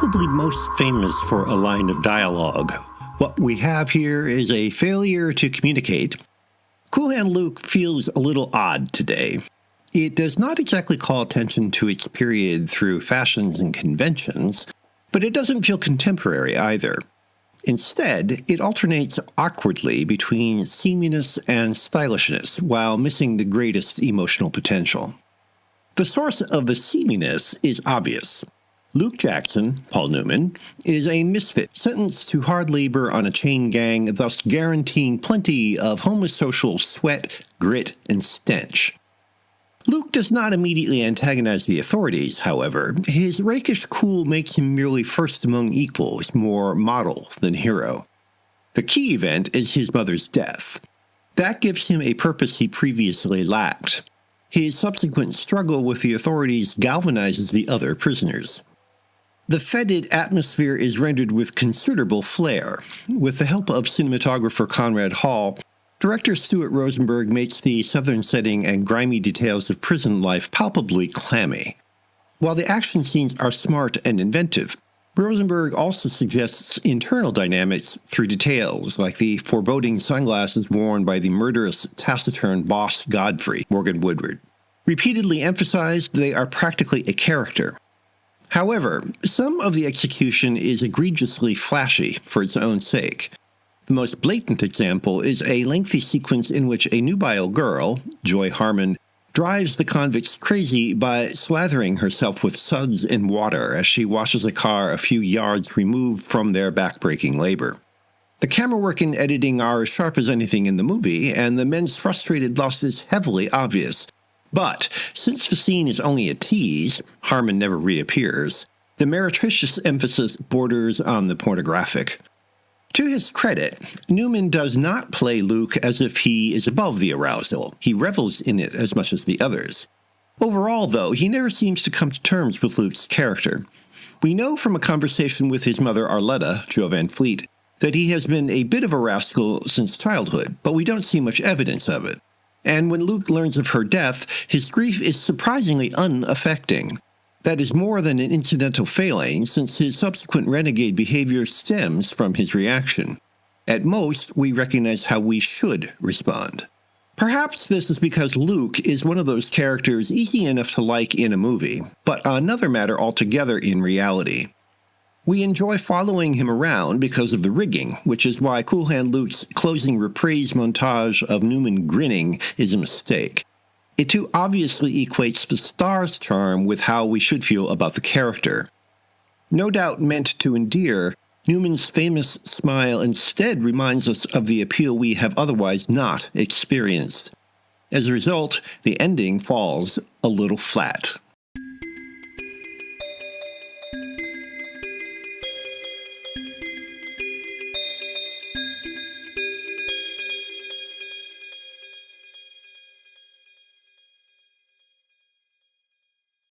probably most famous for a line of dialogue. What we have here is a failure to communicate. Cool Hand Luke feels a little odd today. It does not exactly call attention to its period through fashions and conventions, but it doesn't feel contemporary either. Instead, it alternates awkwardly between seaminess and stylishness while missing the greatest emotional potential. The source of the seaminess is obvious. Luke Jackson, Paul Newman, is a misfit sentenced to hard labor on a chain gang, thus guaranteeing plenty of homosocial sweat, grit, and stench. Luke does not immediately antagonize the authorities, however. His rakish cool makes him merely first among equals, more model than hero. The key event is his mother's death. That gives him a purpose he previously lacked. His subsequent struggle with the authorities galvanizes the other prisoners. The fetid atmosphere is rendered with considerable flair. With the help of cinematographer Conrad Hall, director Stuart Rosenberg makes the southern setting and grimy details of prison life palpably clammy. While the action scenes are smart and inventive, Rosenberg also suggests internal dynamics through details like the foreboding sunglasses worn by the murderous, taciturn boss Godfrey, Morgan Woodward. Repeatedly emphasized, they are practically a character. However, some of the execution is egregiously flashy for its own sake. The most blatant example is a lengthy sequence in which a nubile girl, Joy Harmon, drives the convicts crazy by slathering herself with suds and water as she washes a car a few yards removed from their backbreaking labor. The camera work and editing are as sharp as anything in the movie, and the men's frustrated lust is heavily obvious. But, since the scene is only a tease, Harmon never reappears, the meretricious emphasis borders on the pornographic. To his credit, Newman does not play Luke as if he is above the arousal. He revels in it as much as the others. Overall, though, he never seems to come to terms with Luke's character. We know from a conversation with his mother Arletta, Jo Van Fleet, that he has been a bit of a rascal since childhood, but we don't see much evidence of it. And when Luke learns of her death, his grief is surprisingly unaffecting. That is more than an incidental failing, since his subsequent renegade behavior stems from his reaction. At most, we recognize how we should respond. Perhaps this is because Luke is one of those characters easy enough to like in a movie, but another matter altogether in reality. We enjoy following him around because of the rigging, which is why Cool Hand Luke's closing reprise montage of Newman grinning is a mistake. It too obviously equates the star's charm with how we should feel about the character. No doubt meant to endear, Newman's famous smile instead reminds us of the appeal we have otherwise not experienced. As a result, the ending falls a little flat.